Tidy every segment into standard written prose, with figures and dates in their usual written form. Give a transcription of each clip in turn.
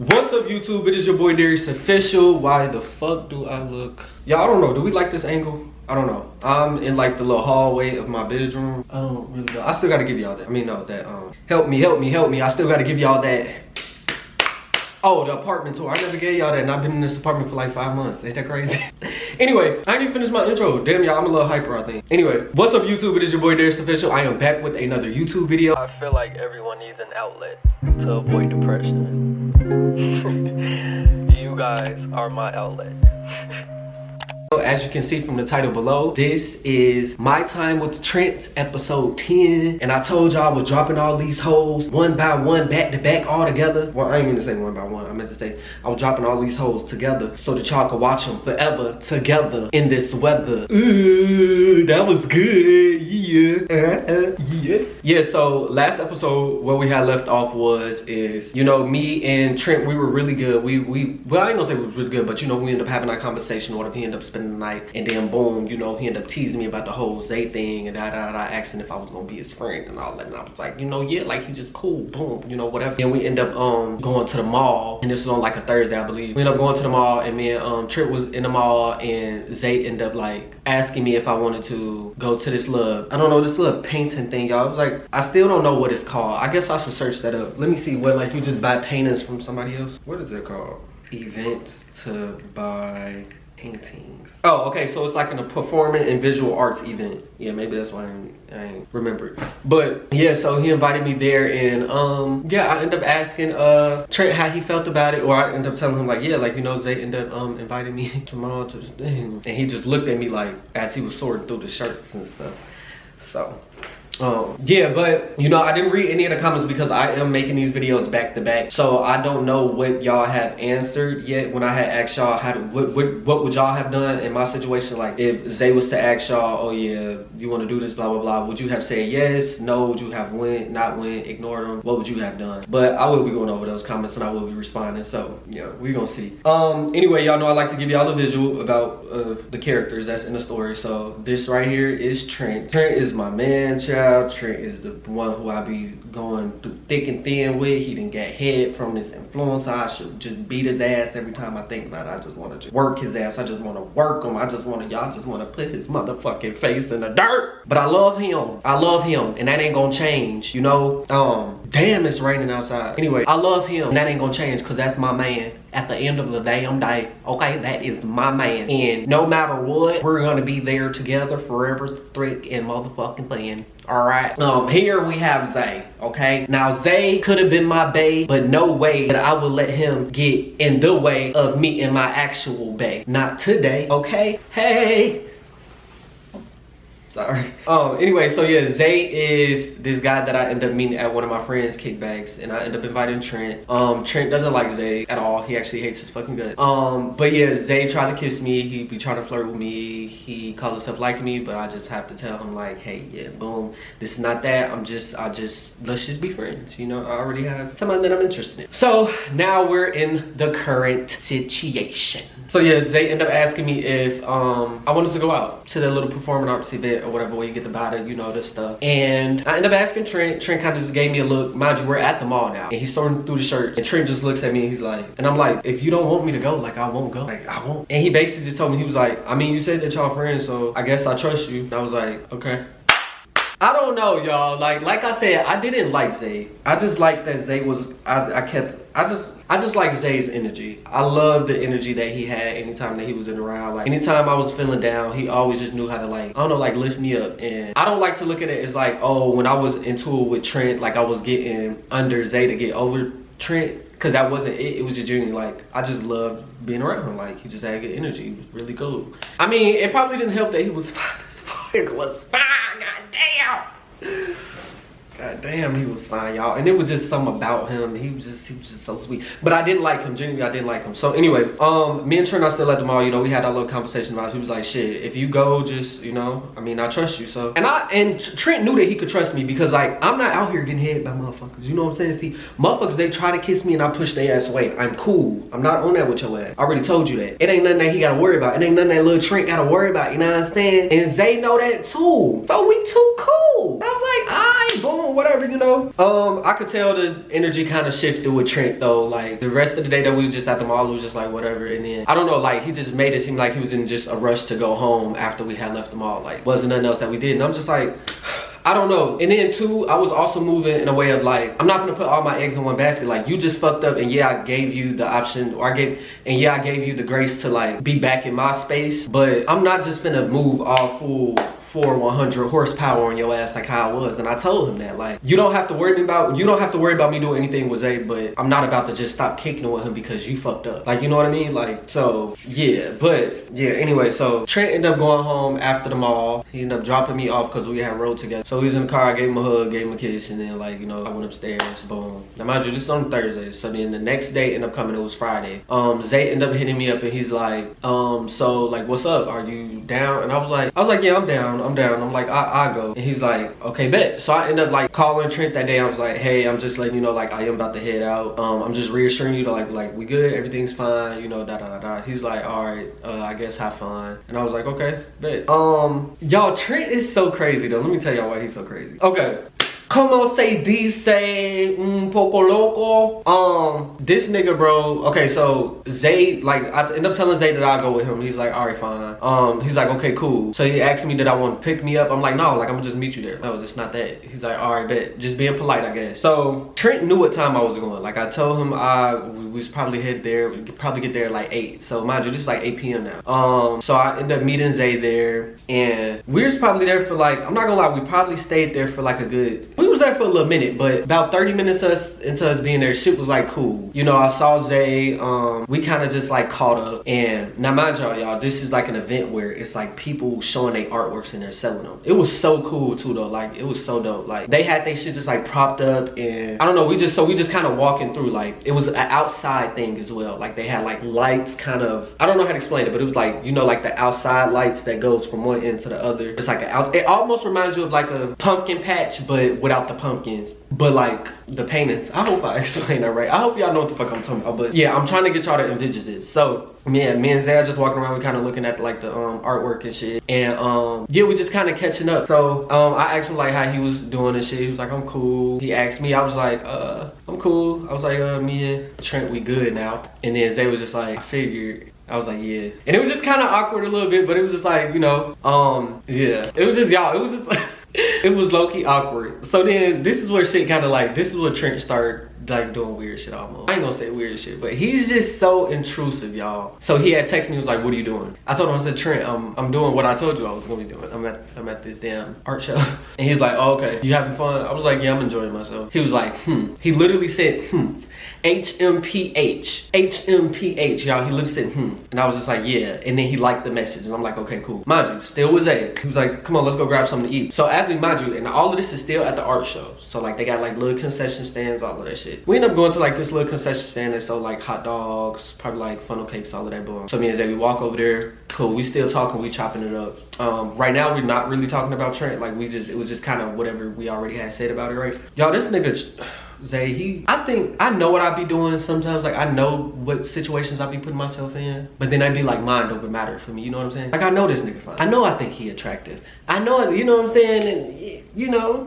What's up, YouTube? It is your boy Darriusofficiall. Why the fuck do I look? Y'all, I don't know. Do we like this angle? I don't know. I'm in like the little hallway of my bedroom. I don't really know. I still gotta give y'all that. I mean, no, that help me. I still gotta give y'all that. Oh, the apartment tour. I never gave y'all that, and I've been in this apartment for like 5 months. Ain't that crazy? Anyway, I ain't even finished my intro. Damn, y'all, I'm a little hyper, I think. Anyway, what's up, YouTube? It is your boy Darriusofficiall. I am back with another YouTube video. I feel like everyone needs an outlet to avoid depression. You guys are my outlet. As you can see from the title below, this is My Time with Trent, episode 10. And I told y'all I was dropping all these hoes one by one, back to back, all together. Well, I ain't mean to say one by one. I meant to say I was dropping all these hoes together so that y'all could watch them forever together in this weather. Ooh, that was good. Yeah. Yeah, so last episode, where we had left off is, you know, me and Trent, we were really good. Well, I ain't gonna say we were really good, but you know, we ended up having that conversation, or he ended up spending the night, and then boom, you know, he ended up teasing me about the whole Zay thing and asking if I was gonna be his friend and all that, and I was like, you know, yeah, like, he just cool, boom, you know, whatever. And we end up going to the mall, and this was on like a Thursday, I believe. We ended up going to the mall, and me and Trent was in the mall, and Zay ended up like asking me if I wanted to go to this little, I don't know, this little painting thing, y'all. I was like, I still don't know what it's called. I guess I should search that up. Let me see what, like, you just buy paintings from somebody else. What is it called? Events to buy paintings. Oh, okay, so it's like a performing and visual arts event. Yeah, maybe that's why I ain't remember. But yeah, so he invited me there, and yeah, I ended up asking Trent how he felt about it, or I ended up telling him like, yeah, like, you know, Zay ended up inviting me tomorrow to this thing, and he just looked at me like as he was sorting through the shirts and stuff. So yeah, but you know, I didn't read any of the comments because I am making these videos back to back, so I don't know what y'all have answered yet. When I had asked y'all what would y'all have done in my situation, like if Zay was to ask y'all, oh yeah, you want to do this, blah blah blah, would you have said yes, no? Would you have not went, ignored them? What would you have done? But I will be going over those comments, and I will be responding, so yeah, we're gonna see. Anyway, y'all know I like to give y'all a visual about the characters that's in the story. So this right here is Trent. Trent is my man, child. Trent is the one who I be going through thick and thin with. He didn't get head from this influencer. I should just beat his ass every time I think about it. I just want to just work his ass. I just want to work him. Y'all just want to put his motherfucking face in the dirt. But I love him. I love him, and that ain't gonna change, you know. Damn, it's raining outside. Anyway, I love him, and that ain't gonna change because that's my man. At the end of the damn day, okay, that is my man. And no matter what, we're gonna be there together forever, thick and motherfucking thin. All right. Here we have Zay. Okay. Now Zay could have been my bae, but no way that I would let him get in the way of me and my actual bae. Not today. Okay. Hey. Sorry. Anyway, so yeah, Zay is this guy that I end up meeting at one of my friends' kickbacks, and I end up inviting Trent. Trent doesn't like Zay at all. He actually hates his fucking guts. But yeah, Zay tried to kiss me. He be trying to flirt with me. He calls himself liking me, but I just have to tell him like, hey, yeah, boom, this is not that. Let's just be friends. You know, I already have somebody that I'm interested in. So now we're in the current situation. So yeah, Zay ended up asking me if I wanted to go out to the little performing arts event or whatever, where you get to buy the, you know, this stuff. And I ended up asking Trent. Trent kind of just gave me a look. Mind you, we're at the mall now, and he's sorting through the shirts, and Trent just looks at me and he's like, and I'm like, if you don't want me to go, like, I won't go. Like, I won't. And he basically just told me, he was like, I mean, you said that y'all friends, so I guess I trust you. And I was like, okay. I don't know, y'all. Like I said, I didn't like Zay. I just like that Zay was, I just like Zay's energy. I love the energy that he had anytime that he was around. Like, anytime I was feeling down, he always just knew how to, like, I don't know, like, lift me up. And I don't like to look at it as like, oh, when I was into it with Trent, like, I was getting under Zay to get over Trent. Cause that wasn't it. It was just genuinely like, I just loved being around him. Like, he just had good energy. He was really cool. I mean, it probably didn't help that he was fine as fuck. It was fine, goddamn. God damn, he was fine, y'all. And it was just something about him. He was just so sweet. But I didn't like him. Genuinely, I didn't like him. So anyway, me and Trent are still at the mall. You know, we had our little conversation about it. He was like, shit, if you go, just, you know, I mean, I trust you. So, and Trent knew that he could trust me because, like, I'm not out here getting hit by motherfuckers. You know what I'm saying? See, motherfuckers, they try to kiss me and I push their ass away. I'm cool. I'm not on that with your ass. I already told you that. It ain't nothing that he gotta worry about. It ain't nothing that little Trent gotta worry about. You know what I'm saying? And Zay know that too. So we too cool. I'm like, alright, boom, whatever. you know. I could tell the energy kind of shifted with Trent though. Like the rest of the day that we was just at the mall, it was just like whatever. And then I don't know, like he just made it seem like he was in just a rush to go home after we had left the mall. Like wasn't nothing else that we did. And I'm just like, I don't know. And then too, I was also moving in a way of like, I'm not gonna put all my eggs in one basket. Like you just fucked up, and yeah, I gave you the option, or I gave you the grace to like be back in my space. But I'm not just gonna move all full 100 horsepower on your ass like how I was. And I told him that like you don't have to worry about me doing anything with Zay, but I'm not about to just stop kicking with him because you fucked up. Like, you know what I mean? Like, so yeah. But yeah, anyway, so Trent ended up going home after the mall. He ended up dropping me off because we had rode together. So he was in the car, I gave him a hug, gave him a kiss, and then like, you know, I went upstairs, boom. Now mind you, this is on Thursday. So then the next day ended up coming, it was Friday. Zay ended up hitting me up and he's like, so like what's up? Are you down? And I was like, yeah, I'm down. I'm like, I go. And he's like, okay, bet. So I ended up like calling Trent that day. I was like, hey, I'm just letting you know, like I am about to head out. I'm just reassuring you to like we good, everything's fine, you know, da da da da. He's like, all right, I guess have fun. And I was like, okay, bet. Y'all, Trent is so crazy though. Let me tell y'all why he's so crazy. Okay. Como se dice un poco loco? This nigga, bro. Okay, so Zay, like, I end up telling Zay that I'll go with him. He's like, all right, fine. He's like, okay, cool. So he asked me that I want to pick me up. I'm like, no, like, I'm gonna just meet you there. No, it's not that. He's like, all right, bet. Just being polite, I guess. So Trent knew what time I was going. Like, I told him we was probably head there. We could probably get there at like 8. So mind you, this is like 8 p.m. now. So I ended up meeting Zay there, and we was probably there for like, I'm not gonna lie, we probably stayed there for like a good, we was there for a little minute, but about 30 minutes into us being there, shit was like cool. You know, I saw Zay, we kind of just like caught up. And now mind y'all, this is like an event where it's like people showing their artworks and they're selling them. It was so cool too though, like it was so dope. Like they had their shit just like propped up, and I don't know, we just kind of walking through, like it was an outside thing as well. Like they had like lights kind of, I don't know how to explain it, but it was like, you know, like the outside lights that goes from one end to the other. It's like it almost reminds you of like a pumpkin patch, but without the pumpkins, but like the paintings. I hope I explained that right. I hope y'all know what the fuck I'm talking about. But yeah, I'm trying to get y'all to envision this. So yeah, me and Zay are just walking around, we kind of looking at like the artwork and shit, and yeah, we just kind of catching up. So I asked him like how he was doing and shit. He was like, I'm cool. He asked me, I was like, I'm cool. I was like, me and Trent, we good now. And then Zay was just like, I figured. I was like, yeah. And it was just kind of awkward a little bit, but it was just like, you know, yeah. It was just, y'all, it was just like, it was low-key awkward. So then this is where shit kind of like, this is where Trent started like doing weird shit almost. I ain't gonna say weird shit, but he's just so intrusive, y'all. So he had texted me, he was like, what are you doing? I told him, I said, Trent, I'm doing what I told you I was gonna be doing. I'm at this damn art show. And he's like, oh, okay, you having fun? I was like, yeah, I'm enjoying myself. He was like, He literally said, HMPH, y'all. He literally said, and I was just like, yeah. And then he liked the message, and I'm like, okay, cool. Mind you, still was Zay. He was like, come on, let's go grab something to eat. So as we, mind you, and all of this is still at the art show. So like they got like little concession stands, all of that shit. We end up going to like this little concession stand that sold like hot dogs, probably like funnel cakes, all of that boom. So me and Zay, we walk over there. Cool, we still talking, we chopping it up. Right now we're not really talking about Trent. Like it was just kind of whatever we already had said about it, right? Y'all, this nigga Zay, I think I know what I be doing sometimes. Like I know what situations I be putting myself in, but then I be like, mind over matter for me, you know what I'm saying? Like I know this nigga fine. I know I think he attractive. I know it, you know what I'm saying?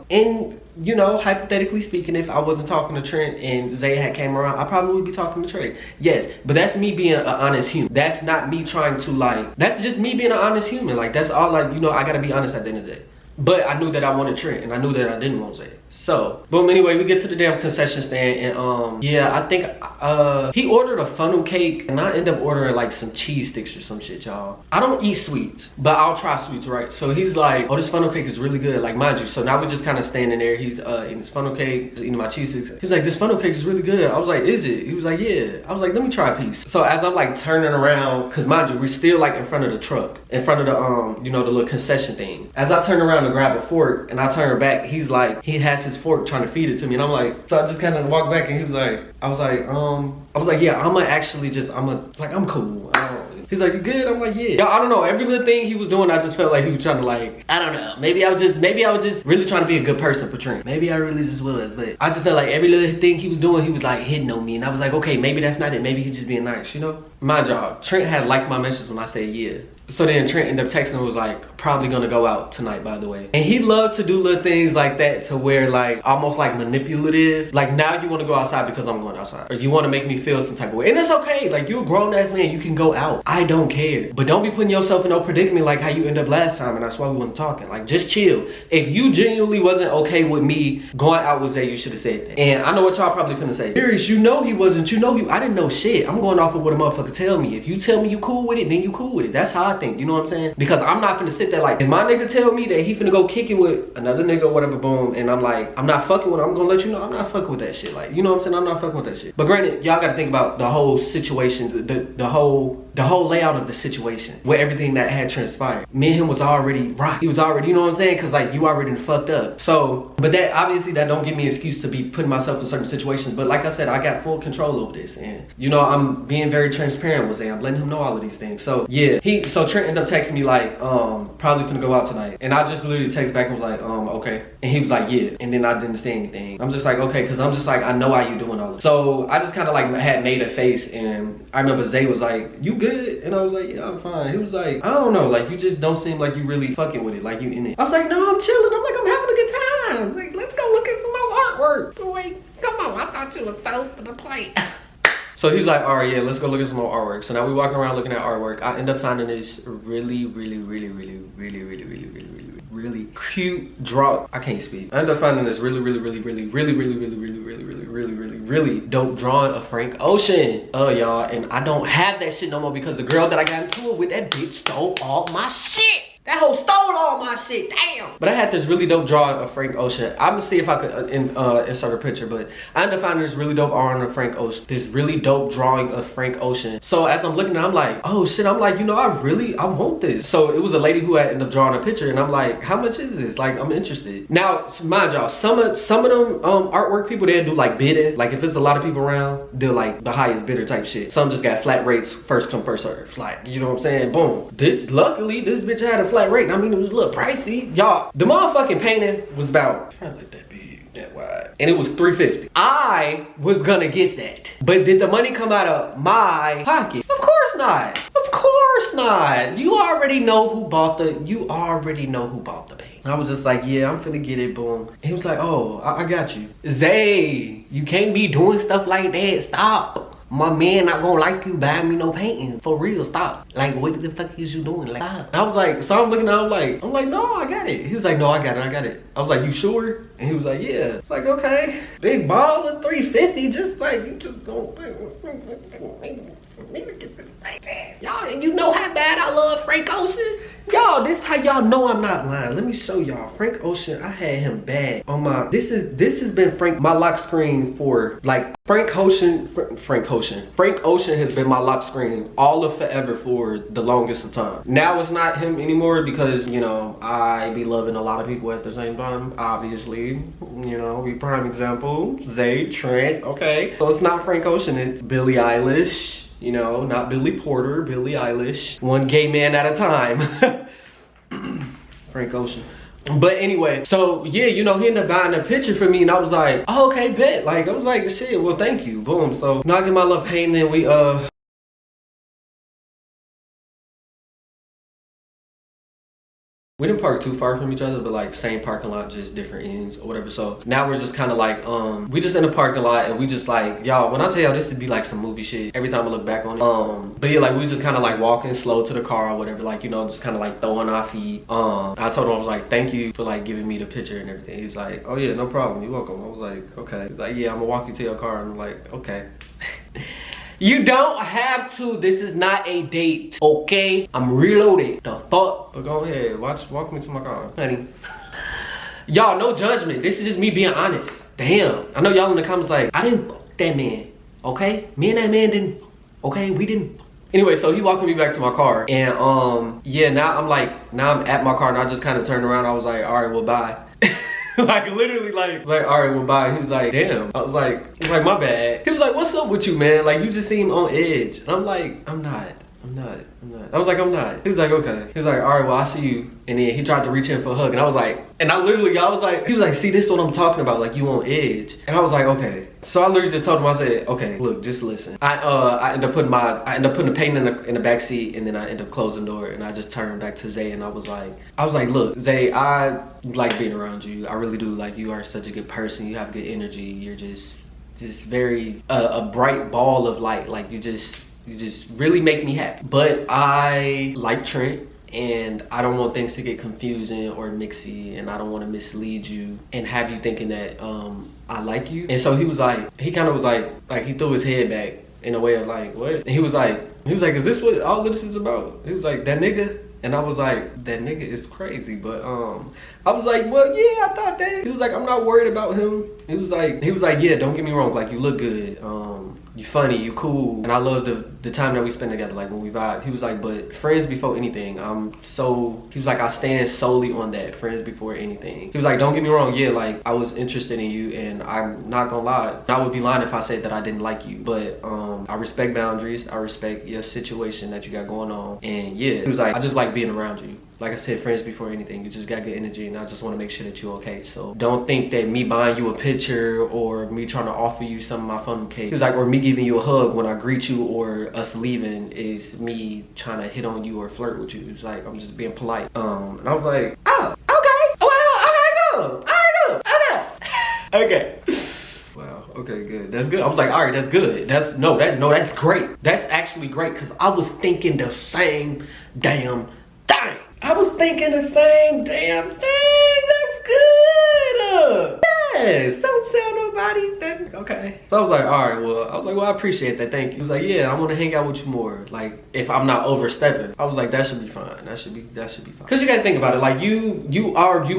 And you know, hypothetically speaking, if I wasn't talking to Trent and Zay had came around, I probably would be talking to Trent. Yes, but that's me being an honest human. That's not me trying to like, that's just me being an honest human. Like that's all, like, you know, I gotta be honest at the end of the day. But I knew that I wanted Trent, and I knew that I didn't want Zay. So, boom, anyway, we get to the damn concession stand, and yeah, I think he ordered a funnel cake, and I end up ordering like some cheese sticks or some shit, y'all. I don't eat sweets, but I'll try sweets, right? So he's like, oh, this funnel cake is really good, like, mind you. So now we're just kind of standing there. He's eating his funnel cake, he's eating my cheese sticks. He's like, this funnel cake is really good. I was like, is it? He was like, yeah. I was like, let me try a piece. So as I'm like turning around, cause mind you, we're still like in front of the truck, in front of the you know, the little concession thing. As I turn around to grab a fork and I turn back, he's like, he has his fork trying to feed it to me, and I'm like, so I just kind of walked back, and he was like, I was like, yeah, I'm cool. He's like, you good? I'm like, yeah. Yo, I don't know, every little thing he was doing, I just felt like he was trying to like, I don't know, maybe I was just really trying to be a good person for Trent. Maybe I really just was, but I just felt like every little thing he was doing, he was like hitting on me, and I was like, okay, maybe that's not it, maybe he's just being nice, you know? My job, Trent had liked my message when I said yeah. So then Trent ended up texting and was like, probably gonna go out tonight, by the way. And he loved to do little things like that to where like, almost like manipulative. Like now you wanna go outside because I'm going outside. Or you wanna make me feel some type of way. And it's okay, like you a grown ass man, you can go out. I don't care. But don't be putting yourself in no predicament like how you ended up last time, and that's why we wasn't talking. Like just chill. If you genuinely wasn't okay with me going out with Zay, you should have said that. And I know what y'all probably finna say. Darrius, you know he wasn't, I didn't know shit. I'm going off of what a motherfucker tell me. If you tell me you cool with it, then you cool with it. That's how I think, you know what I'm saying? Because I'm not finna sit there like, if my nigga tell me that he finna go kick it with another nigga or whatever, boom, and I'm like, I'm not fucking with him, I'm gonna let you know I'm not fucking with that shit. Like, you know what I'm saying? I'm not fucking with that shit. But granted, y'all gotta think about the whole situation, the whole layout of the situation, where everything that had transpired. Me and him was already rock. He was already, you know what I'm saying? Cause like you already fucked up. So, but that obviously that don't give me an excuse to be putting myself in certain situations. But like I said, I got full control over this, and you know I'm being very transparent with Zay. I'm letting him know all of these things. So yeah, so Trent ended up texting me like, probably finna go out tonight, and I just literally text back and was like, okay, and he was like, yeah, and then I didn't say anything. I'm just like, okay, cause I'm just like, I know how you doing all this. So I just kind of like had made a face, and I remember Zay was like, you good? And I was like, yeah, I'm fine. He was like, I don't know, like you just don't seem like you really fucking with it, like you in it. I was like, no, I'm chilling. I'm like, I'm having a good time. Like, let's go look at some more artwork. Wait, come on, I thought you were toasting the plate. So he was like, all right, yeah, let's go look at some more artwork. So now we walking around looking at artwork. I end up finding this really cute draw. I can't speak. I end up finding this really dope drawing of Frank Ocean. Y'all, and I don't have that shit no more because the girl that I got into it with, that bitch stole all my shit. That hoe stole all my shit, damn. But I had this really dope drawing of Frank Ocean. I'm gonna see if I could insert a picture, but I ended up finding this really dope drawing of Frank Ocean. This really dope drawing of Frank Ocean. So as I'm looking at it, I'm like, oh shit, I'm like, you know, I want this. So it was a lady who had ended up drawing a picture, and I'm like, how much is this? Like, I'm interested. Now, mind y'all, some of them artwork people, they'll do like bidding. Like if it's a lot of people around, they're like the highest bidder type shit. Some just got flat rates, first come, first serve. Like, you know what I'm saying? Boom. Luckily, this bitch had a flat rate. I mean, it was a little pricey. Y'all, the motherfucking painting was about, trying to let that big, that wide. And it was $350. I was gonna get that. But did the money come out of my pocket? Of course not. Of course not. You already know who bought the paint. I was just like, yeah, I'm finna get it, boom. And he was like, oh, I got you. Zay, you can't be doing stuff like that. Stop. My man not gonna like you buying me no painting. For real, stop. Like, what the fuck is you doing? Like, stop. I was like, so I'm looking at him I'm like, no, I got it. He was like, no, I got it. I was like, you sure? And he was like, yeah. It's like, okay. Big ball of 350, just like, you just don't need to get this painting. Y'all, and you know how bad I love Frank Ocean? Y'all, this is how y'all know I'm not lying. Let me show y'all. Frank Ocean, I had him bad on my, this has been my lock screen for like, Frank Ocean has been my lock screen all of forever for the longest of time. Now it's not him anymore because, you know, I be loving a lot of people at the same time, obviously. You know, we prime example, Zay, Trent, okay. So it's not Frank Ocean, it's Billie Eilish. You know, not Billy Porter, Billie Eilish. One gay man at a time. Frank Ocean. But anyway, so yeah, you know, he ended up buying a picture for me and I was like, oh, okay, bet. Like, I was like, shit, well, thank you. Boom. So, knocking my little painting and we didn't park too far from each other, but like same parking lot, just different ends or whatever. So now we're just kind of like, we just in the parking lot and we just like, y'all, when I tell y'all this would be like some movie shit every time I look back on it. But yeah, like we just kind of like walking slow to the car or whatever, like, you know, just kind of like throwing our feet. I told him, I was like, thank you for like giving me the picture and everything. He's like, oh yeah, no problem, you're welcome. I was like, okay. He's like, yeah, I'm gonna walk you to your car. And I'm like, okay. You don't have to. This is not a date, okay? I'm reloaded. The fuck? But go ahead, walk me to my car, honey. Y'all, no judgment. This is just me being honest. Damn. I know y'all in the comments like, I didn't fuck that man, okay? Me and that man didn't, okay? We didn't. Anyway, so he walking me back to my car. And yeah, now I'm at my car and I just kind of turned around. I was like, all right, well, bye. Like literally like all right, well, bye. He was like, damn. I was like, my bad. He was like, what's up with you, man? Like, you just seem on edge. And I'm like, I'm not. I'm not. I was like, I'm not. He was like, okay. He was like, all right, well, I'll see you. And then he tried to reach in for a hug. And I was like, and I was like, he was like, see, this is what I'm talking about. Like, you on edge. And I was like, okay. So I literally just told him, I said, okay, look, just listen. I ended up putting the paint in the back seat, and then I ended up closing the door, and I just turned back to Zay, and I was like, look, Zay, I like being around you. I really do. Like, you are such a good person. You have good energy. You're just very a bright ball of light. Like, you just really make me happy. But I like Trent, and I don't want things to get confusing or mixy, and I don't want to mislead you and have you thinking that I like you. And so he kind of was like he threw his head back in a way of like, what? And he was like, is this what all this is about? He was like, that nigga? And I was like, that nigga is crazy. But I was like, well, yeah, I thought that. He was like, I'm not worried about him. He was like, yeah, don't get me wrong, like, you look good. You funny, you cool, and I love the time that we spend together, like when we vibe. He was like, but friends before anything. He was like, I stand solely on that, friends before anything. He was like, don't get me wrong, yeah, like I was interested in you, and I'm not gonna lie, I would be lying if I said that I didn't like you, but I respect boundaries, I respect your situation that you got going on, and yeah, he was like, I just like being around you. Like I said, friends before anything. You just got good energy, and I just want to make sure that you're okay. So don't think that me buying you a picture or me trying to offer you some of my funnel cake, he was like, or me giving you a hug when I greet you or us leaving is me trying to hit on you or flirt with you. It's like, I'm just being polite. And I was like, oh, okay. Well, okay, cool. All right, cool. Okay. Wow, okay, good. That's good. I was like, all right, that's good. That's great. That's actually great, because I was thinking the same damn thing. I was thinking the same damn thing. That's good. Yes. Don't tell nobody that. Okay. So I was like, all right, well, I appreciate that. Thank you. He was like, yeah, I want to hang out with you more. Like, if I'm not overstepping. I was like, that should be fine. That should be fine. Cause you gotta think about it. Like, you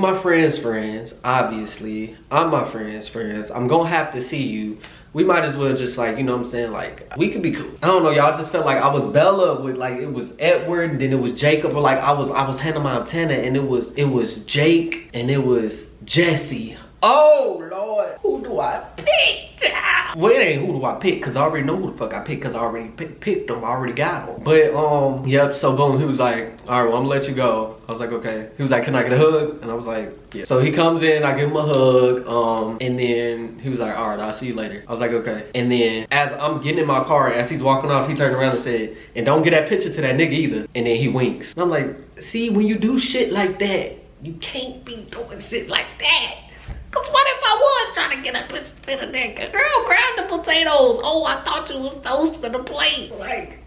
my friends, obviously. I'm my friends. I'm gonna have to see you. We might as well just, like, you know what I'm saying, like, we could be cool. I don't know, y'all. I just felt like I was Bella with, like, it was Edward, and then it was Jacob, or like I was Hannah Montana, and it was Jake, and it was Jesse. Oh Lord, who do I pick? Well, it ain't who do I pick, cause I already know who the fuck I picked, cause I already picked them, I already got them. But yep. So boom, he was like, all right, well, I'm gonna let you go. I was like, okay. He was like, can I get a hug? And I was like, yeah. So he comes in, I give him a hug, and then he was like, all right, I'll see you later. I was like, okay. And then as I'm getting in my car, as he's walking off, he turned around and said, and don't get that picture to that nigga either. And then he winks. And I'm like, see, when you do shit like that, you can't be doing shit like that. Cause what if I was trying to get a picture to the nigga? Girl, grab the potatoes. Oh, I thought you was toast to the plate. Like.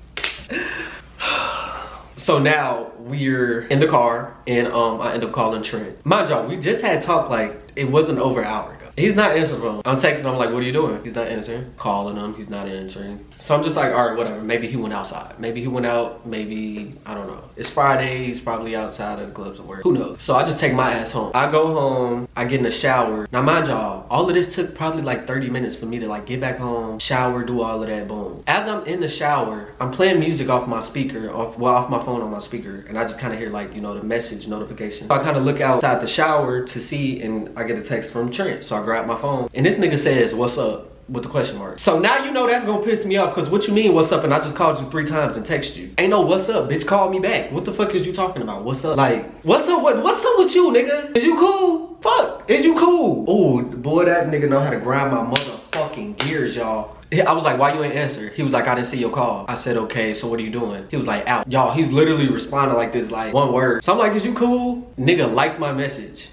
So now we're in the car, and I end up calling Trent. Mind y'all, we just had talk, like, it wasn't over an hour ago. He's not answering the phone. I'm texting him, like, what are you doing? He's not answering. Calling him, he's not answering. So I'm just like, all right, whatever. Maybe he went outside. Maybe he went out, maybe, I don't know. It's Friday, he's probably outside of the clubs at work. Who knows? So I just take my ass home. I go home, I get in the shower. Now mind y'all, all of this took probably like 30 minutes for me to like get back home, shower, do all of that, boom. As I'm in the shower, I'm playing music off my speaker, off my phone on my speaker, and I just kind of hear, like, you know, the message notification. So I kind of look outside the shower to see, and I get a text from Trent. So I grab my phone, and this nigga says, what's up? With the question mark. So now you know that's gonna piss me off, because what you mean what's up, and I just called you 3 times and text you. Ain't no what's up, bitch, call me back. What the fuck is you talking about? What's up? Like, what's up with you, nigga? Is you cool? Fuck, is you cool? Oh, boy, that nigga know how to grind my motherfucking gears, y'all. I was like, why you ain't answer? He was like, I didn't see your call. I said, okay, so what are you doing? He was like, out. Y'all, he's literally responding like this, like, one word. So I'm like, is you cool? Nigga, like my message.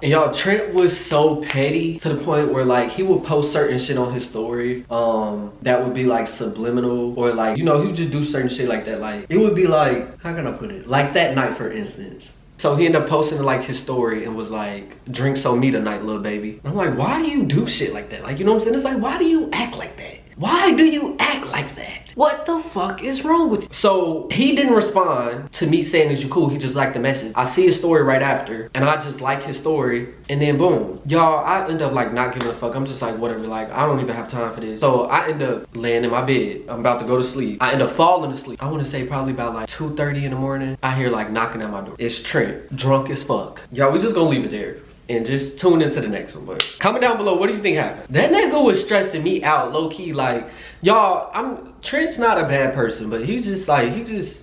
And y'all, Trent was so petty to the point where, like, he would post certain shit on his story that would be like subliminal, or like, you know, he would just do certain shit like that. Like, it would be like, how can I put it? Like that night, for instance. So he ended up posting like his story and was like, drink so me tonight, little baby. And I'm like, why do you do shit like that? Like, you know what I'm saying? It's like, why do you act like that? Why do you act like that? What the fuck is wrong with you? So he didn't respond to me saying, is you cool? He just liked the message. I see his story right after, and I just like his story, and then boom. Y'all, I end up like not giving a fuck. I'm just like, whatever, like, I don't even have time for this. So I end up laying in my bed. I'm about to go to sleep. I end up falling asleep. I want to say probably about like 2:30 in the morning. I hear like knocking at my door. It's Trent, drunk as fuck. Y'all, we just gonna leave it there. and just tune into the next one. But comment down below, what do you think happened? That nigga was stressing me out low-key. Like, y'all, Trent's not a bad person, but he's just like,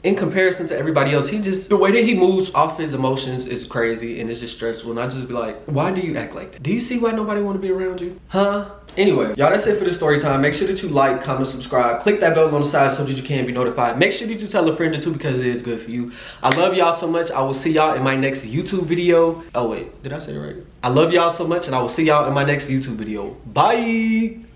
in comparison to everybody else, the way that he moves off his emotions is crazy, and it's just stressful. And I just be like, why do you act like that? Do you see why nobody want to be around you? Huh? Anyway, y'all, that's it for the story time. Make sure that you like, comment, subscribe, click that bell on the side so that you can be notified. Make sure that you tell a friend or two because it is good for you. I love y'all so much. I will see y'all in my next YouTube video. Oh wait, did I say it right? I love y'all so much, and I will see y'all in my next YouTube video. Bye.